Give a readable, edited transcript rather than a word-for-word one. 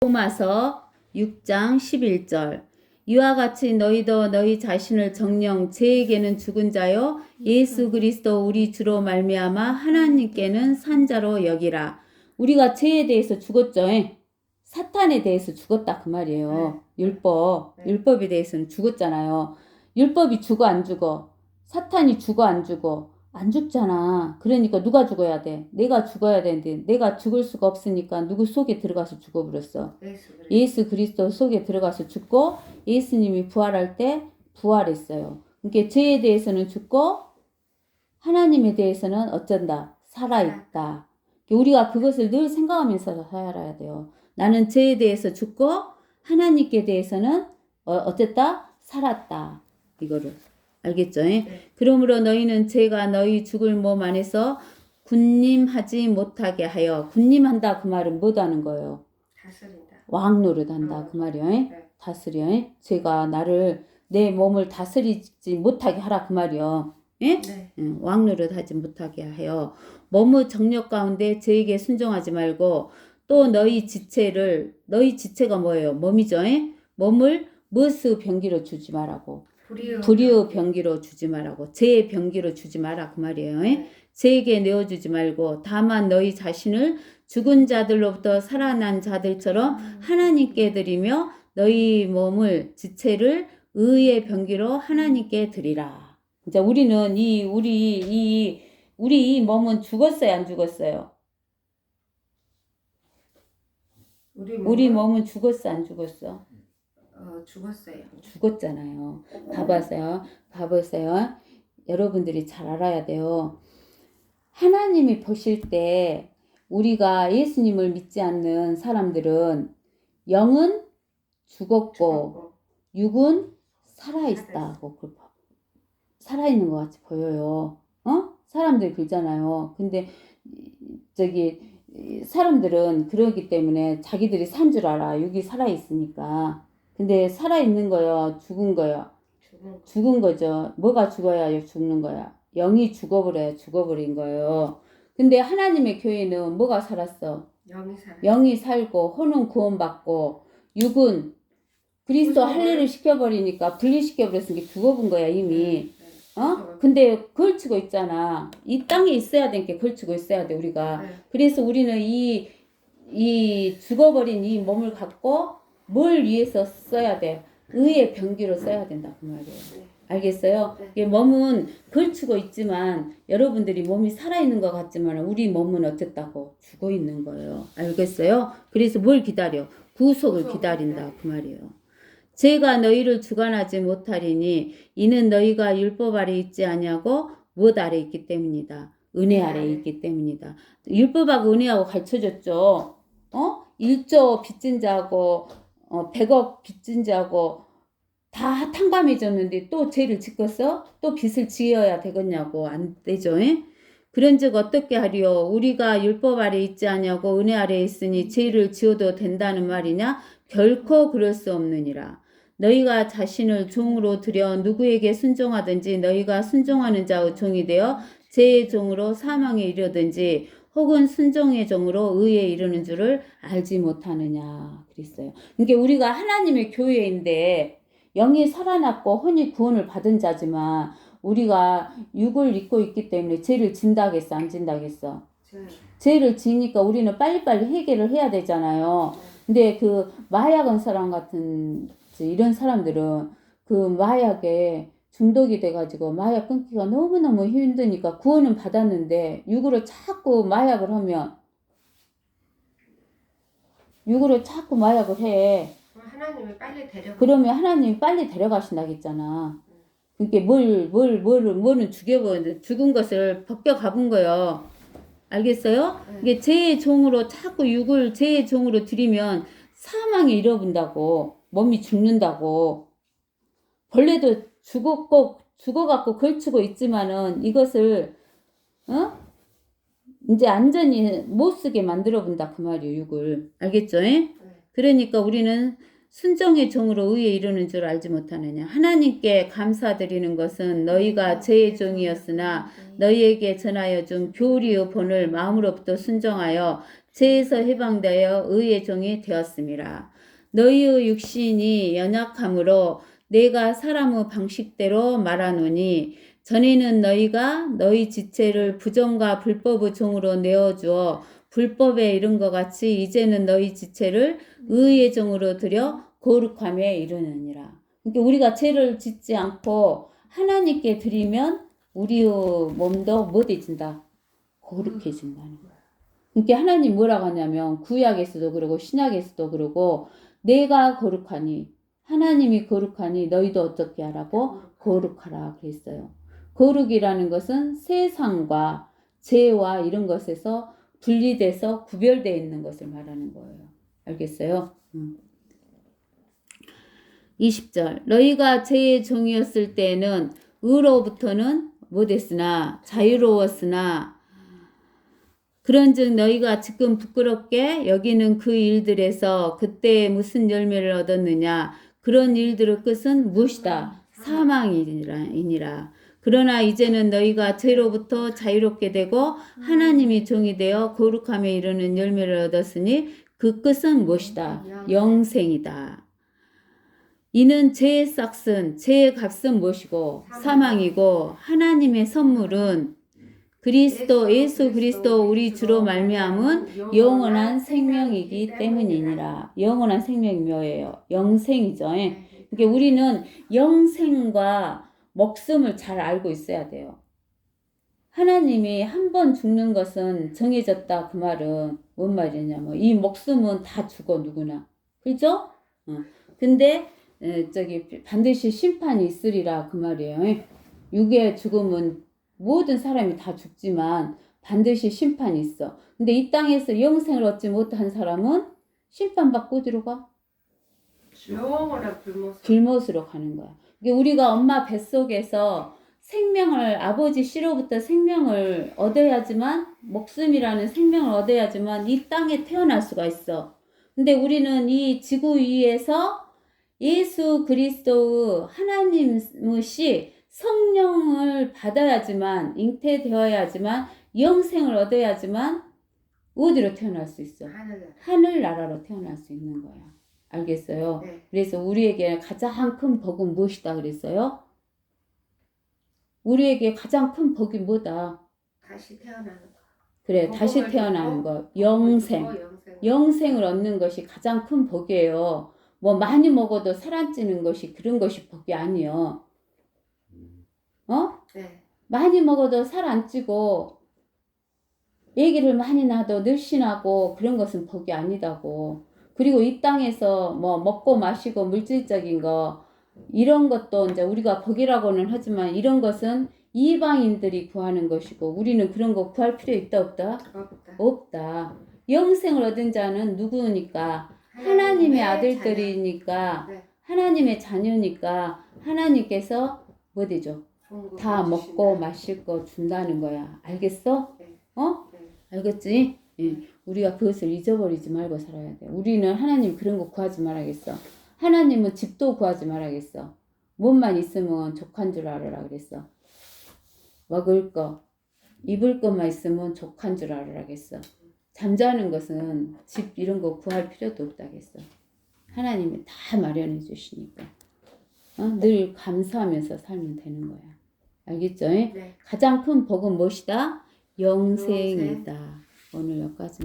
로마서 6장 11절. 이와 같이 너희도 너희 자신을 정령 죄에게는 죽은 자요 예수 그리스도 우리 주로 말미암아 하나님께는 산 자로 여기라. 우리가 죄에 대해서 죽었죠. 사탄에 대해서 죽었다 그 말이에요. 율법에 대해서는 죽었잖아요. 율법이 죽어 안 죽어? 사탄이 죽어 안 죽어? 안 죽잖아. 그러니까 누가 죽어야 돼? 내가 죽어야 되는데 내가 죽을 수가 없으니까 누구 속에 들어가서 죽어버렸어. 예수 그리스도 속에 들어가서 죽고 예수님이 부활할 때 부활했어요. 그러니까 죄에 대해서는 죽고 하나님에 대해서는 어쩐다? 살아있다. 우리가 그것을 늘 생각하면서 살아야 돼요. 나는 죄에 대해서 죽고 하나님께 대해서는 어쨌다? 살았다. 이거를. 알겠죠? 그러므로 너희는 죄가 너희 죽을 몸 안에서 군림하지 못하게 하여. 군림한다 그 말은 뭐하는 거예요? 다스린다. 왕노릇한다 그 말이요. 다스려. 죄가 나를 내 몸을 다스리지 못하게 하라 그 말이요. 예? 왕노릇하지 못하게 하여 몸의 정력 가운데 죄에게 순종하지 말고 또 너희 지체가 뭐예요? 몸이죠. 몸을 무엇의 병기로 주지 말라고. 불의의 병기로 주지 말라고. 죄의 병기로 주지 마라 그 말이에요. 죄에게 내어주지 말고 다만 너희 자신을 죽은 자들로부터 살아난 자들처럼 하나님께 드리며 너희 몸을 지체를 의의 병기로 하나님께 드리라. 이제 우리는 우리 이 몸은 죽었어요, 안 죽었어요? 우리 몸은 죽었어, 안 죽었어? 죽었어요. 죽었잖아요. 봐보세요. 여러분들이 잘 알아야 돼요. 하나님이 보실 때 우리가 예수님을 믿지 않는 사람들은 영은 죽었고 육은 살아있다고 살아있는 것 같이 보여요. 사람들이 그러잖아요. 근데 사람들은 그러기 때문에 자기들이 산 줄 알아. 육이 살아있으니까. 근데 살아있는 거요? 죽은 거요? 죽은 거죠. 뭐가 죽어야 죽는 거야? 영이 죽어버려야 죽어버린 거예요. 근데 하나님의 교회는 뭐가 살았어? 영이 살고 혼은 구원받고 육은 그리스도 할례를 시켜버리니까 분리시켜버렸으니까 죽어본 거야 이미. 근데 걸치고 있잖아. 이 땅에 있어야 되니까 걸치고 있어야 돼 우리가. 그래서 우리는 이 죽어버린 이 몸을 갖고 뭘 위해서 써야 돼? 의의 병기로 써야 된다 그 말이에요. 알겠어요? 몸은 걸치고 있지만 여러분들이 몸이 살아있는 것 같지만 우리 몸은 어쨌다고? 죽어 있는 거예요. 알겠어요? 그래서 뭘 기다려? 구속을 기다린다 그 말이에요. 죄가 너희를 주관하지 못하리니 이는 너희가 율법 아래 있지 아니하고 무엇 아래 있기 때문이다. 은혜 아래 있기 때문이다. 율법하고 은혜하고 가르쳐줬죠. 1조 빚진 자하고 100억 빚진 자하고 다 탕감해줬는데 또 죄를 짓겠어? 또 빚을 지어야 되겠냐고. 안 되죠. 그런즉 어떻게 하리요? 우리가 율법 아래 있지 아니하고 은혜 아래 있으니 죄를 지어도 된다는 말이냐? 결코 그럴 수 없느니라. 너희가 자신을 종으로 들여 누구에게 순종하든지 너희가 순종하는 자의 종이 되어 죄의 종으로 사망에 이르든지 혹은 순종의 종으로 의에 이르는 줄을 알지 못하느냐 그랬어요. 그러니까 우리가 하나님의 교회인데 영이 살아났고 혼이 구원을 받은 자지만 우리가 육을 입고 있기 때문에 죄를 진다겠어 안 진다겠어? 죄를 지니까 우리는 빨리빨리 해결을 해야 되잖아요. 근데 그 마약한 사람 같은 이런 사람들은 그 마약에 중독이 돼가지고 마약 끊기가 너무너무 힘드니까 구원은 받았는데 육으로 자꾸 마약을 해. 그러면 하나님이 빨리 데려가신다겠잖아. 그러니까 뭐는 죽은 것을 벗겨가본 거요. 알겠어요? 이게 죄의 종으로 자꾸 육을 죄의 종으로 들이면 사망에 이르는다고. 몸이 죽는다고. 벌레도 죽어갖고 걸치고 있지만은 이것을 이제 안전히 못 쓰게 만들어 본다 그 말이에요. 육을. 알겠죠? 그러니까 우리는 순종의 종으로 의에 이르는 줄 알지 못하느냐. 하나님께 감사드리는 것은 너희가 죄의 종이었으나 너희에게 전하여 준 교리의 본을 마음으로부터 순종하여 죄에서 해방되어 의의 종이 되었음이라. 너희의 육신이 연약함으로 내가 사람의 방식대로 말하노니 전에는 너희가 너희 지체를 부정과 불법의 종으로 내어주어 불법에 이른 것 같이 이제는 너희 지체를 의의 종으로 들여 거룩함에 이르느니라. 그러니까 우리가 죄를 짓지 않고 하나님께 드리면 우리의 몸도 뭐되진다? 거룩해진다는 거야. 그러니까 하나님 뭐라고 하냐면 구약에서도 그러고 신약에서도 그러고 내가 거룩하니 하나님이 거룩하니 너희도 어떻게 하라고? 거룩하라 그랬어요. 거룩이라는 것은 세상과 죄와 이런 것에서 분리돼서 구별되어 있는 것을 말하는 거예요. 알겠어요? 20절 너희가 죄의 종이었을 때에는 의로부터는 못했으나 자유로웠으나 그런즉 너희가 지금 부끄럽게 여기는 그 일들에서 그때 무슨 열매를 얻었느냐 그런 일들의 끝은 무엇이다? 사망이니라. 그러나 이제는 너희가 죄로부터 자유롭게 되고 하나님이 종이 되어 거룩함에 이르는 열매를 얻었으니 그 끝은 무엇이다? 영생이다. 이는 죄의 싹은 죄의 값은 무엇이고 사망이고 하나님의 선물은 예수 그리스도 우리 주로 말미암은 영원한 생명이기 때문이니라. 영원한 생명이 뭐예요? 영생이죠. 그러니까 우리는 영생과 목숨을 잘 알고 있어야 돼요. 하나님이 한 번 죽는 것은 정해졌다 그 말은 뭔 말이냐면 이 목숨은 다 죽어 누구나. 그죠? 근데 반드시 심판이 있으리라 그 말이에요. 육의 죽음은 모든 사람이 다 죽지만 반드시 심판이 있어. 근데 이 땅에서 영생을 얻지 못한 사람은 심판받고 어디로 가? 영원한 불못으로 가는 거야. 우리가 엄마 뱃속에서 생명을 아버지 씨로부터 생명을 얻어야지만 목숨이라는 생명을 얻어야지만 이 땅에 태어날 수가 있어. 근데 우리는 이 지구 위에서 예수 그리스도의 하나님의 씨 성령을 받아야지만 잉태되어야지만 영생을 얻어야지만 어디로 태어날 수 있어? 하늘나라로 태어날 수 있는 거야. 알겠어요? 네. 그래서 우리에게 가장 큰 복은 무엇이다 그랬어요? 우리에게 가장 큰 복이 뭐다? 다시 태어나는 거. 그래, 다시 태어나는 거. 영생. 영생을 얻는 것이 가장 큰 복이에요. 뭐 많이 먹어도 살 안 찌는 것이 그런 것이 복이 아니요. 네. 많이 먹어도 살 안 찌고 애기를 많이 낳아도 늘씬하고 그런 것은 복이 아니다고. 그리고 이 땅에서 뭐 먹고 마시고 물질적인 거 이런 것도 이제 우리가 복이라고는 하지만 이런 것은 이방인들이 구하는 것이고 우리는 그런 거 구할 필요 있다 없다? 없다. 영생을 얻은 자는 누구니까? 하나님의 아들들이니까 네. 하나님의 자녀니까 하나님께서 뭐 되죠? 다 먹고 마실 거 준다는 거야. 알겠어? 네. 네. 알겠지? 예. 우리가 그것을 잊어버리지 말고 살아야 돼. 우리는 하나님 그런 거 구하지 말아야겠어. 하나님은 집도 구하지 말아야겠어. 몸만 있으면 족한 줄 알아라 그랬어. 먹을 거, 입을 것만 있으면 족한 줄 알아라겠어. 잠자는 것은 집 이런 거 구할 필요도 없다겠어. 하나님이 다 마련해 주시니까. 늘 감사하면서 살면 되는 거야. 알겠죠? 네. 가장 큰 복은 무엇이다? 영생이다. 오늘 여기까지.